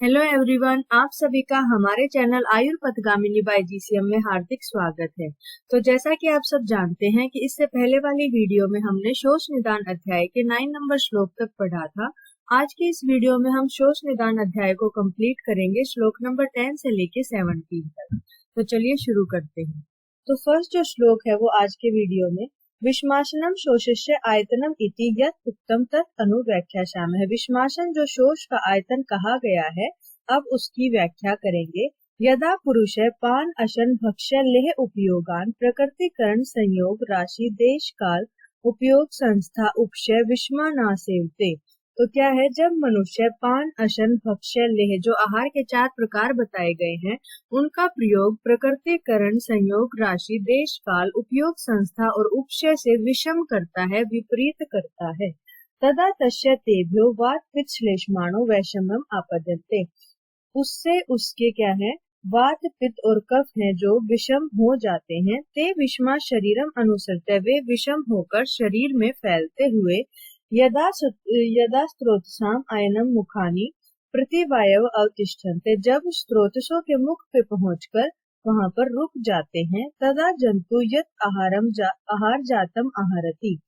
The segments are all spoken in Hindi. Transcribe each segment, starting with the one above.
हेलो एवरीवन, आप सभी का हमारे चैनल आयुर्पथगामिनी बाय जीसीएम में हार्दिक स्वागत है। तो जैसा कि आप सब जानते हैं कि इससे पहले वाली वीडियो में हमने शोष निदान अध्याय के 9 नंबर श्लोक तक पढ़ा था। आज की इस वीडियो में हम शोष निदान अध्याय को कंप्लीट करेंगे श्लोक नंबर 10 से लेके 17 तक। तो चलिए शुरू करते हैं। तो फर्स्ट जो श्लोक है वो आज के वीडियो में विषमाशनम शोषस्य आयतनम इति यत् उक्तम तत् अनुव्याख्यास्यामः। विषमाशन जो शोष का आयतन कहा गया है, अब उसकी व्याख्या करेंगे। यदा पुरुषः पान अशन भक्ष्य लेह उपयोगान प्रकृतिकरण संयोग राशि देश काल उपयोग संस्था उपशय विषमा न सेवते। तो क्या है, जब मनुष्य पान अशन भक्ष्य लेह जो आहार के 4 प्रकार बताए गए हैं उनका प्रयोग प्रकृतिकरण संयोग राशि देश काल उपयोग संस्था और उपशय से विषम करता है, विपरीत करता है। तदा तस्य तेभ्यो वात पित्त श्लेष्माणो वैषम्यम आपद्यन्ते। उससे उसके क्या है, वात पित्त और कफ है जो विषम हो जाते हैं। ते विषमा शरीरम अनुसरते, वे विषम होकर शरीर में फैलते हुए यदा स्त्रोतसाम आयनम मुखानी प्रतिवायव अवतिष्ठन्ते, जब स्त्रोतसों के मुख पे पहुंचकर वहां पर रुक जाते हैं। तदा जंतु यत आहार जातम आहारति,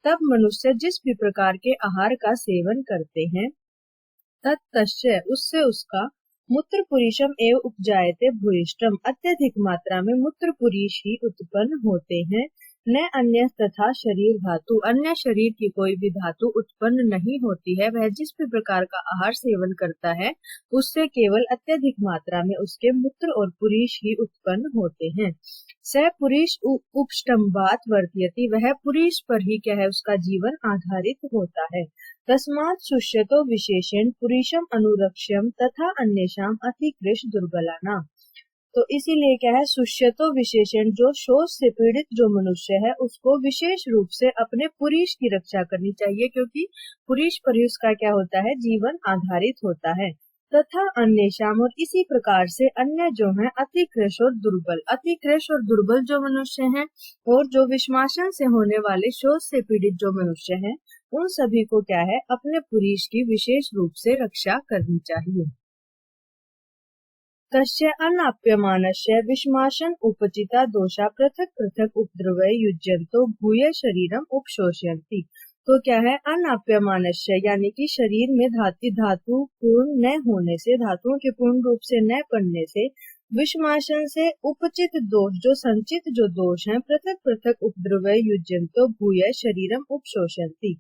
तब मनुष्य जिस भी प्रकार के आहार का सेवन करते हैं, तत्तस्य उससे उसका मूत्र पुरीशम एव उपजायते भूयिष्ठम, अत्यधिक मात्रा में मूत्र पुरीश ही उत्पन्न होते हैं। न अन्य तथा शरीर धातु, अन्य शरीर की कोई भी धातु उत्पन्न नहीं होती है। वह जिस भी प्रकार का आहार सेवन करता है उससे केवल अत्यधिक मात्रा में उसके मूत्र और पुरीश ही उत्पन्न होते हैं। स पुरीश उपष्टम्भात वर्तयति, वह पुरीश पर ही क्या है, उसका जीवन आधारित होता है। तस्मात् शुष्यतो विशेषण पुरीशम अनुरक्ष्यम तथा अन्येषाम अतिकृश दुर्बलानां। तो इसीलिए क्या है, शुष्यतो विशेषण जो शोष से पीड़ित जो मनुष्य है उसको विशेष रूप से अपने पुरीश की रक्षा करनी चाहिए, क्योंकि पुरीश पर ही उसका क्या होता है, जीवन आधारित होता है। तथा अन्येषाम, और इसी प्रकार से अन्य जो है अतिकृश और दुर्बल, अतिकृश और दुर्बल जो मनुष्य हैं और जो विषमाशन से होने वाले शोष से पीड़ित जो मनुष्य हैं, उन सभी को क्या है, अपने पुरीश की विशेष रूप से रक्षा करनी चाहिए। तस्य अनाप्यमानस्य विषमाशन उपचिता दोषा पृथक पृथक उपद्रवय युज्यन्तो भूय शरीरम उपशोषयन्ति। तो क्या है, अनाप्यमानस्य यानी कि शरीर में धातु पूर्ण न होने से, धातुओं के पूर्ण रूप से न पड़ने से, विषमाशन से उपचित दोष जो संचित जो दोष हैं, पृथक पृथक उपद्रवय युज्यन्तो भूय शरीरम उपशोषयन्ति।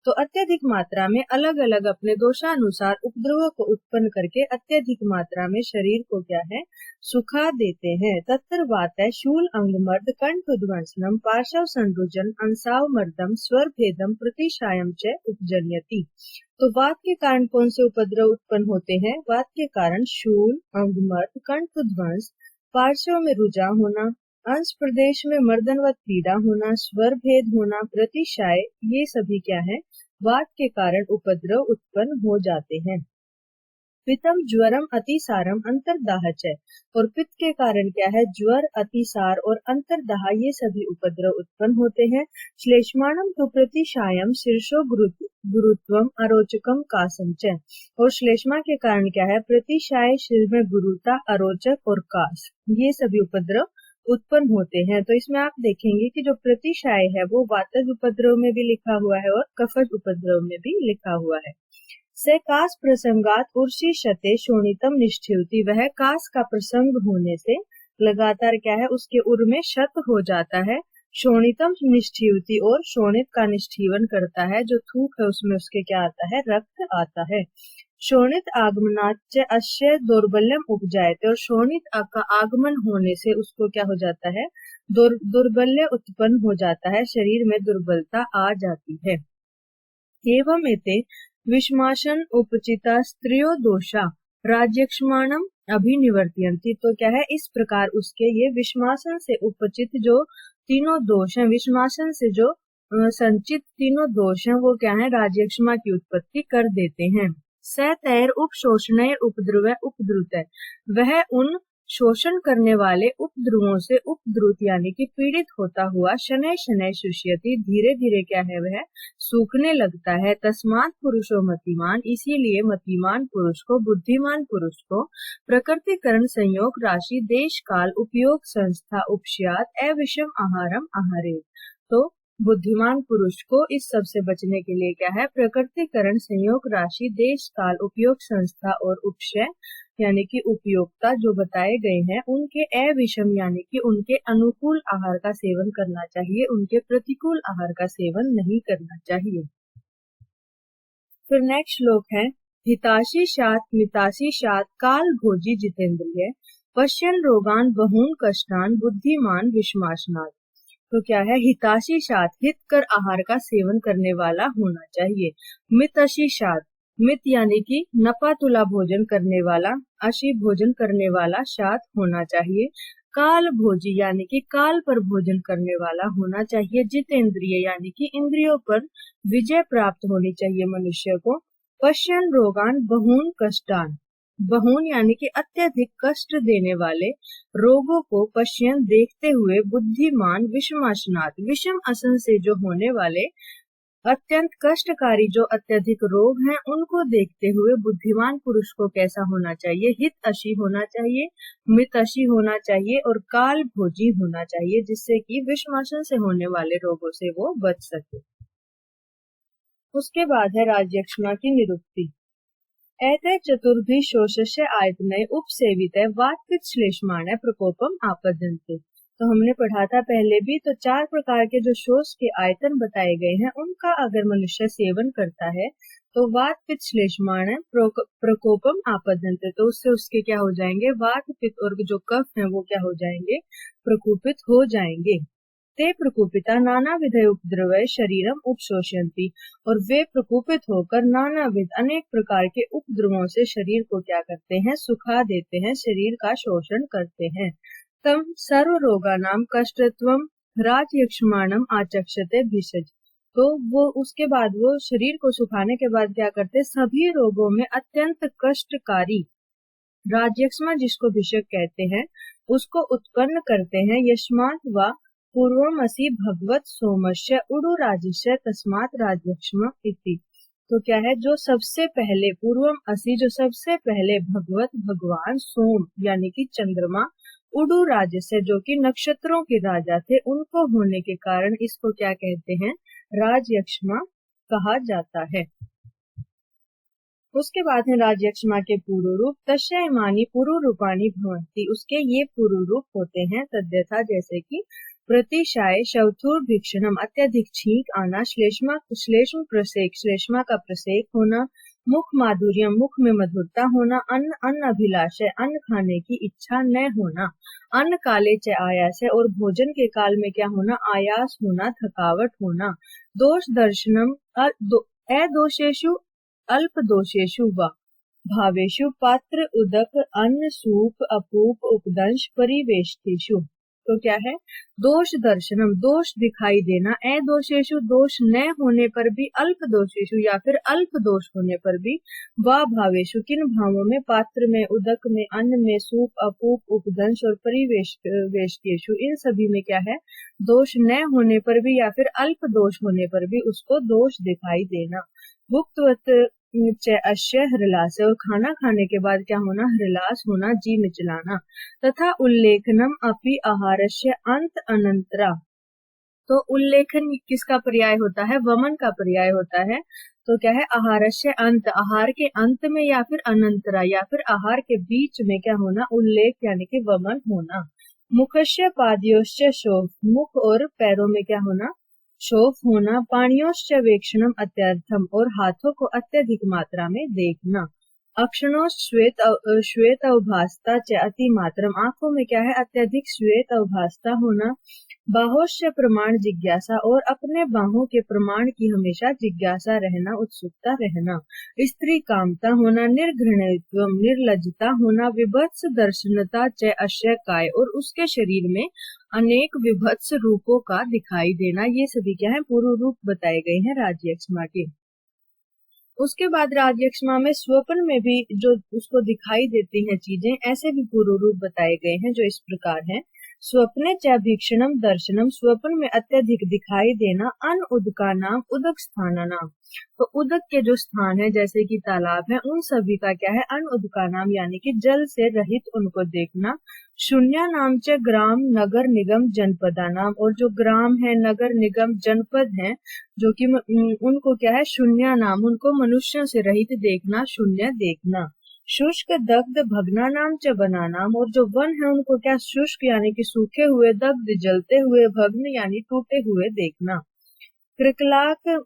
तो अत्यधिक मात्रा में अलग अलग अपने दोषानुसार उपद्रवों को उत्पन्न करके अत्यधिक मात्रा में शरीर को क्या है, सुखा देते हैं। तत्र वातः शूल अंगमर्द कंठ उद्वंसनम पार्श्व संरुजन अंसाव मर्दम स्वर भेदम प्रतिशायम च उपजन्यति। तो वात के कारण कौन से उपद्रव उत्पन्न होते हैं? वात के कारण शूल, अंगमर्द, कंठ ध्वंस, पार्श्व में रुजा होना, अंश प्रदेश में मर्दनवत पीड़ा होना, स्वर भेद होना, प्रतिशाय, ये सभी क्या है, वात के कारण उपद्रव उत्पन्न हो जाते हैं। पित्तम ज्वरम अतिसारम अंतर्दाह च, और पित्त के कारण क्या है, ज्वर, अतिसार और अंतर्दाह, ये सभी उपद्रव उत्पन्न होते हैं। श्लेष्माणम तो प्रतिशायम शीर्षो गुरुत्वम अरोचकम कासम च, और श्लेष्मा के कारण क्या है, प्रतिशाय, शिर में गुरुता, अरोचक और कास, ये सभी उपद्रव उत्पन्न होते हैं। तो इसमें आप देखेंगे कि जो प्रतिशाय है वो वातज उपद्रव में भी लिखा हुआ है और कफज उपद्रव में भी लिखा हुआ है। से कास प्रसंगात उर्षि शते शोणितम निष्ठिवति, वह कास का प्रसंग होने से लगातार क्या है, उसके उर में शत हो जाता है। शोणितम निष्ठिवति, और शोणित का निष्ठीवन करता है, जो थूक है उसमें उसके क्या आता है, रक्त आता है। शोणित आगमनाच अश्य दौर्बल्यम उपजायते, और शोणित का आगमन होने से उसको क्या हो जाता है, दुर्बल्य उत्पन्न हो जाता है, शरीर में दुर्बलता आ जाती है। एवं एते विषमाशन उपचिता स्त्रियो दोषा राज्यक्षमाणम अभिनिवर्तयन्ति। तो क्या है, इस प्रकार उसके ये विषमासन से उपचित जो तीनों दोष हैं, विषमासन से जो संचित तीनों दोष हैं, वो क्या है, राज्यक्षमा की उत्पत्ति कर देते हैं। सतैर उपशोषणैर उपद्रव उपद्रुत, वह उन शोषण करने वाले उपद्रुवों से उपद्रुत यानी कि पीड़ित होता हुआ शनैः शनैः शुष्यति, धीरे धीरे क्या है वह सूखने लगता है। तस्मात् पुरुषो मतिमान, इसीलिए मतिमान पुरुष को, बुद्धिमान पुरुष को प्रकृतिकरण संयोग राशि देश काल उपयोग संस्था उपस्यात् अविषम आहारम आहारेत्। तो बुद्धिमान पुरुष को इस सब से बचने के लिए क्या है, प्रकृतिकरण संयोग राशि देश काल उपयोग संस्था और उपशय यानी कि उपयोगिता जो बताए गए हैं उनके अविषम यानी कि उनके अनुकूल आहार का सेवन करना चाहिए, उनके प्रतिकूल आहार का सेवन नहीं करना चाहिए। फिर नेक्स्ट श्लोक है हिताशी शात मिताशी शात काल भोजी जितेंद्रिय पश्यन रोगान बहून कष्टान बुद्धिमान विषमाशनात्। तो क्या है, हिताशी शात हित कर आहार का सेवन करने वाला होना चाहिए। मिताशी शात, मित यानी कि नपा तुला भोजन करने वाला, अशी भोजन करने वाला शात होना चाहिए। काल भोजी यानी कि काल पर भोजन करने वाला होना चाहिए। जितेंद्रिय यानी कि इंद्रियों पर विजय प्राप्त होनी चाहिए मनुष्य को। पश्यन रोगान बहून कष्टान, बहून यानी कि अत्यधिक कष्ट देने वाले रोगों को पश्यन देखते हुए, बुद्धिमान विषमाशनात्, विषम आसन से जो होने वाले अत्यंत कष्टकारी जो अत्यधिक रोग हैं उनको देखते हुए बुद्धिमान पुरुष को कैसा होना चाहिए, हित अशी होना चाहिए, मित अशी होना चाहिए और काल भोजी होना चाहिए, जिससे कि विषमासन से होने वाले रोगों से वो बच सके। उसके बाद है राजयक्ष्मा की निरुक्ति। एते चतुर्भि शोषस्य आयतने उपसेविते वातपित्त श्लेष्माणः प्रकोपम आपद्यन्ते। तो हमने पढ़ा था पहले भी, तो 4 प्रकार के जो शोष के आयतन बताए गए हैं उनका अगर मनुष्य सेवन करता है तो वात पित्त श्लेष्माणः प्रकोपम आपद्यन्ते, तो उससे उसके क्या हो जाएंगे, वात पित्त और जो कफ है वो क्या हो जाएंगे, प्रकोपित हो जाएंगे। ते प्रकोपिता नानाविध उपद्रवय शरीरम उपशोषयन्ति, और वे प्रकोपित होकर नानाविध अनेक प्रकार के उपद्रवों से शरीर को क्या करते हैं, सुखा देते हैं, शरीर का शोषण करते हैं। तम सर्व रोगानाम कष्टत्वम राजयक्ष्माणम आचक्षते भिषज। तो वो उसके बाद वो शरीर को सुखाने के बाद क्या करते, सभी रोगों में अत्यंत कष्टकारी राजयक्ष्मा जिसको भिषक कहते हैं उसको उत्पन्न करते हैं। यस्मात् वा पूर्वमसि भगवत सोमस्य उडु राजस्य तस्मात् राजयक्ष्मा इति। तो क्या है, जो सबसे पहले पूर्वम असि, जो सबसे पहले भगवत भगवान सोम यानी कि चंद्रमा, उडु राजस्य जो कि नक्षत्रों के राजा थे, उनको होने के कारण इसको क्या कहते हैं, राजयक्ष्मा कहा जाता है। उसके बाद है राजयक्ष्मा के पूर्व रूप। तस्य इमानि पूर्व रूपाणि भवन्ति, उसके ये पूर्व रूप होते हैं तद्यथा जैसे कि प्रतिशाय शवथुर भिक्षणम, अत्यधिक छींक आना, श्लेष्म प्रसेक, श्लेष्मा का प्रसेक होना, मुख माधुर्यम, मुख में मधुरता होना, अन्न अभिलाषय, अन्न खाने की इच्छा न होना, अन्न काले च आयास, और भोजन के काल में क्या होना, आयास होना, थकावट होना, दोष दर्शनम, अदोषेषु अल्प दोषेषु वा भावेषु पात्र उदक अन्न सूप अपूप उपदंश परिवेष्टिषु। तो क्या है, दोष दर्शनम, दोष दिखाई देना, अदोषेषु, दोष न होने पर भी, अल्प दोषेषु या फिर अल्प दोष होने पर भी, वा भावेषु किन भावों में, पात्र में, उदक में, अन्न में, सूप अपूप उपदंश और परिवेष्टिषु, इन सभी में क्या है, दोष न होने पर भी या फिर अल्प दोष होने पर भी उसको दोष दिखाई देना। भुक्तवत अश्य हृलास, और खाना खाने के बाद क्या होना, हृलास होना, जी मिचलाना, तथा उल्लेखनम अपि आहारस्य अंत अनंतरा। तो उल्लेखन किसका पर्याय होता है, वमन का पर्याय होता है। तो क्या है, आहारस्य अंत, आहार के अंत में या फिर अनंतरा या फिर आहार के बीच में क्या होना, उल्लेख यानी कि वमन होना। मुखस्य पादयोश्च शोफ, मुख और पैरों में क्या होना, शोफ होना। पाणियोश्च वेक्षणम अत्यर्थम, और हाथों को अत्यधिक मात्रा में देखना। अक्षणोश्च श्वेत अवभासता च अति मात्रम, आंखों में क्या है, अत्यधिक श्वेत अवभासता होना। बाहोश्च प्रमाण जिज्ञासा, और अपने बाहों के प्रमाण की हमेशा जिज्ञासा रहना, उत्सुकता रहना। स्त्री कामता होना, निर्घृणत्व, निर्लज्जता होना। विभत्स दर्शनता च अश्य काय, और उसके शरीर में अनेक विभत्स रूपों का दिखाई देना। ये सभी क्या है, पूर्व रूप बताए गए हैं राजयक्ष्मा के। उसके बाद राजयक्ष्मा में स्वप्न में भी जो उसको दिखाई देती हैं चीजें, ऐसे भी पूर्व रूप बताए गए हैं जो इस प्रकार हैं। स्वप्ने च भीक्षणम दर्शनम, स्वप्न में अत्यधिक दिखाई देना। अन उदका नाम उदक स्थाना नाम, तो उदक के जो स्थान है जैसे कि तालाब है, उन सभी का क्या है, अन उदका नाम यानी कि जल से रहित उनको देखना। शून्य नाम च ग्राम नगर निगम जनपदा नाम, और जो ग्राम है, नगर निगम, जनपद है, जो कि उनको क्या है, शून्य नाम, उनको मनुष्यों से रहित देखना, शून्य देखना। शुष्क दग्ध भगना नाम च बना नाम, और जो वन है उनको क्या, शुष्क यानी कि सूखे हुए, दग्ध जलते हुए, भग्न यानी टूटे हुए देखना। कृकलाक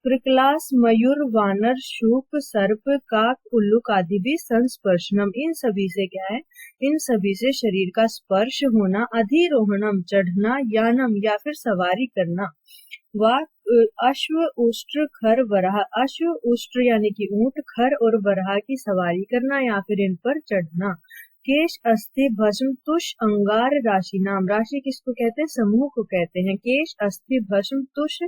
कृकलास मयूर वानर शूक सर्प काक उल्लुक आदि भी संस्पर्शनम, इन सभी से क्या है, इन सभी से शरीर का स्पर्श होना। अधिरोहणम चढ़ना, यानम या फिर सवारी करना। वा अश्व उष्ट्र खर वराह, अश्व उष्ट्र यानी कि ऊंट, खर और वराह की सवारी करना या फिर इन पर चढ़ना। केश अस्थि भस्म तुष अंगार राशि नाम, राशि किसको कहते हैं, समूह को कहते हैं। केश अस्थि भस्म तुष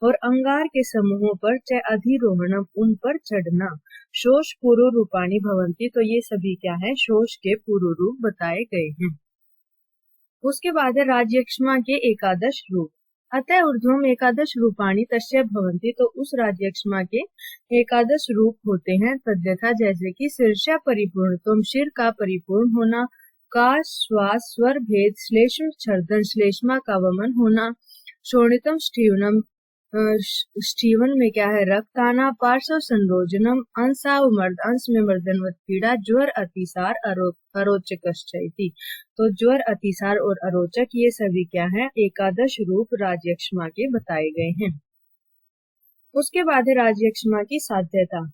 और अंगार के समूहों पर च अधिरोहणम, उन पर चढ़ना। शोष पूर्व रूपाणी भवंती, तो ये सभी क्या है, शोष के पूर्व रूप बताए गए हैं। उसके बाद है राजयक्ष्मा के एकादश रूप। अतः ऊर्ध्वम एकादश रूपाणी तस्य भवंती, तो उस राजयक्ष्मा के एकादश रूप होते हैं तद्यथा, जैसे कि शीर्षा परिपूर्णत्वम, शिर का परिपूर्ण होना। का श्वास स्वर भेद, श्लेष्म छर्दन, श्लेष्मा का वमन होना। शोणितम स्टीवनम, स्टीवन में क्या है, रक्त आना। पार्श्व संरोजनम, अंशावमर्द, अंश में मर्दनवत पीड़ा। ज्वर अतिसार अरोचकश्चैति, तो ज्वर अतिसार और अरोचक, ये सभी क्या है, एकादश रूप राजयक्ष्मा के बताए गए हैं। उसके बाद है राजयक्ष्मा की साध्यता।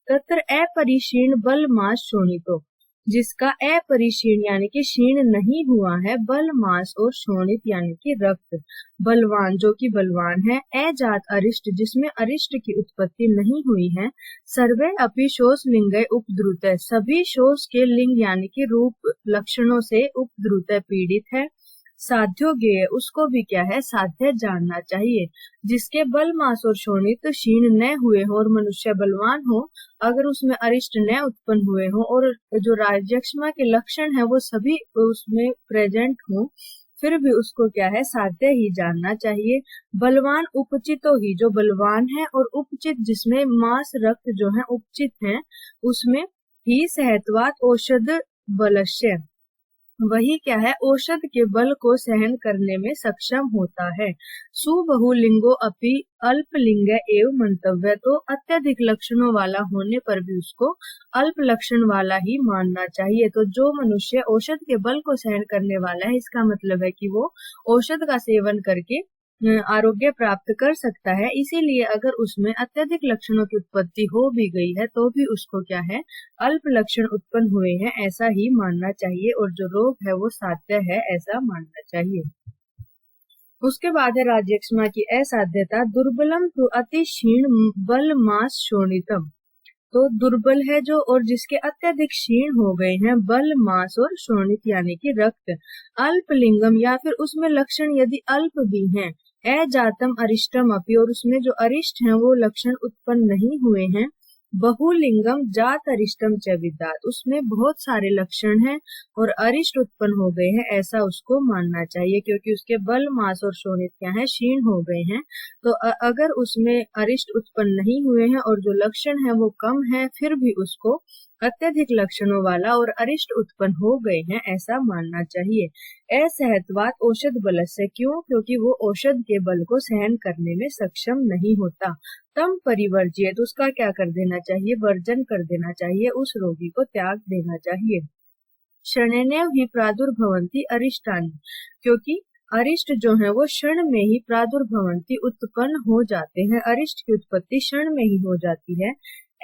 तत्र अपरिशीर्ण बल मास शोणितो, जिसका अपरिशीर्ण यानी कि क्षीण नहीं हुआ है, बल मास और शोणित यानी कि रक्त, बलवान जो कि बलवान है। अजात अरिष्ट, जिसमें अरिष्ट की उत्पत्ति नहीं हुई है। सर्वे अपि शोष लिंगे उपद्रुत, सभी शोष के लिंग यानी कि रूप लक्षणों से उपद्रुत पीड़ित है। साध्यो ज्ञेय, उसको भी क्या है, साध्य जानना चाहिए। जिसके बल मास और शोणित क्षीण न हुए हो और मनुष्य बलवान हो, अगर उसमें अरिष्ट न उत्पन्न हुए हो और जो राजयक्ष्मा के लक्षण है वो सभी उसमें प्रेजेंट हो, फिर भी उसको क्या है, साध्य ही जानना चाहिए। बलवान उपचितो ही, जो बलवान है, और उपचित जिसमें मास रक्त जो है उपचित है, उसमें ही सहत्वात औषध बलस्य, वही क्या है, औषध के बल को सहन करने में सक्षम होता है। सुबहुलिंगो अपि अल्पलिंग एवं मंतव्य, तो अत्यधिक लक्षणों वाला होने पर भी उसको अल्प लक्षण वाला ही मानना चाहिए। तो जो मनुष्य औषध के बल को सहन करने वाला है, इसका मतलब है कि वो औषध का सेवन करके आरोग्य प्राप्त कर सकता है। इसीलिए अगर उसमें अत्यधिक लक्षणों की उत्पत्ति हो भी गई है तो भी उसको क्या है, अल्प लक्षण उत्पन्न हुए हैं ऐसा ही मानना चाहिए, और जो रोग है वो साध्य है ऐसा मानना चाहिए। उसके बाद है राजयक्ष्मा की असाध्यता। दुर्बलम तो अति क्षीण बल मास शोणितम, तो दुर्बल है जो और जिसके अत्यधिक क्षीण हो गए हैं, बल मास और शोणित यानी कि रक्त। अल्पलिंगम, या फिर उसमें लक्षण यदि अल्प भी हैं। अजातम अरिष्टम अपि, और उसमें जो अरिष्ट हैं वो लक्षण उत्पन्न नहीं हुए हैं। बहुलिंगम जात अरिष्टम च विद्यात, उसमें बहुत सारे लक्षण हैं और अरिष्ट उत्पन्न हो गए हैं, ऐसा उसको मानना चाहिए, क्योंकि उसके बल मास और शोणित क्या है, क्षीण हो गए हैं। तो अगर उसमें अरिष्ट उत्पन्न नहीं हुए हैं और जो लक्षण है वो कम है, फिर भी उसको अत्यधिक लक्षणों वाला और अरिष्ट उत्पन्न हो गए हैं ऐसा मानना चाहिए। असहत्वात औषध बल से, क्यों, क्योंकि वो औषध के बल को सहन करने में सक्षम नहीं होता। तम परिवर्जित, तो उसका क्या कर देना चाहिए, वर्जन कर देना चाहिए, उस रोगी को त्याग देना चाहिए। क्षणेनैव ही प्रादुर्भवन्ति अरिष्टानि, क्योंकि अरिष्ट जो है वो क्षण में ही प्रादुर्भवन्ति उत्पन्न हो जाते हैं, अरिष्ट की उत्पत्ति क्षण में ही हो जाती है।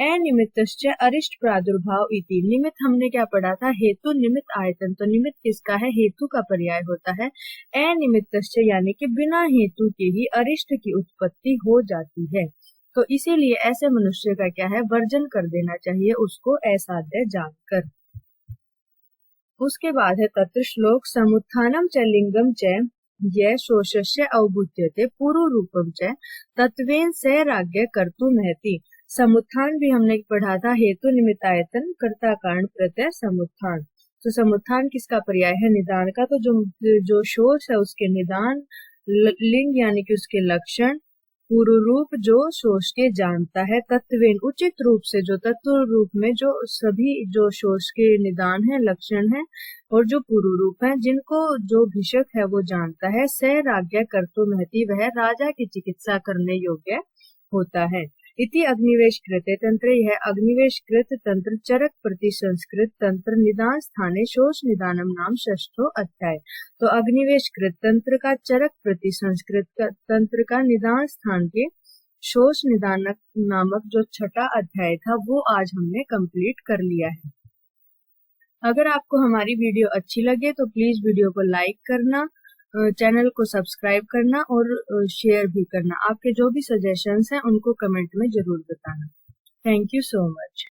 अनिमित्तश्च अरिष्ट प्रादुर्भाव इति, निमित्त हमने क्या पढ़ा था, हेतु निमित्त आयतन, तो निमित्त किसका है, हेतु का पर्याय होता है। अनिमित्तश्च यानी कि बिना हेतु के ही अरिष्ट की उत्पत्ति हो जाती है, तो इसीलिए ऐसे मनुष्य का क्या है, वर्जन कर देना चाहिए उसको असाध्य जानकर। उसके बाद है तत्र श्लोक। समुत्थानम च लिंगम च ये शोषस्य अवबुध्यते पूर्व रूपम च तत्वेन स राज्ञ कर्तुमहति, समुत्थान भी हमने पढ़ा था, हेतु निमित्तायतन कर्ता कारण प्रत्यय समुत्थान। तो समुत्थान किसका पर्याय है? निदान का। तो जो शोष है उसके निदान, लिंग यानी कि उसके लक्षण, पूर्व रूप जो शोष के जानता है, तत्वेन उचित रूप से, जो तत्व रूप में जो सभी जो शोष के निदान है, लक्षण है और जो पूर्व रूप है, जिनको जो भिषक है वो जानता है, स राज्ञा कर्तुम महति, वह राजा की चिकित्सा करने योग्य होता है। इति अग्निवेश कृते तंत्र, यह अग्निवेश कृत तंत्र चरक प्रति संस्कृत तंत्र निदान स्थाने शोष निदानम नाम षष्ठो अध्याय। तो अग्निवेश कृत तंत्र का चरक प्रति संस्कृत तंत्र का निदान स्थान के शोष निदान नामक जो छठा अध्याय था वो आज हमने कंप्लीट कर लिया है। अगर आपको हमारी वीडियो अच्छी लगे तो प्लीज वीडियो को लाइक करना, चैनल को सब्सक्राइब करना और शेयर भी करना। आपके जो भी सजेशंस हैं उनको कमेंट में जरूर बताना। Thank you so much.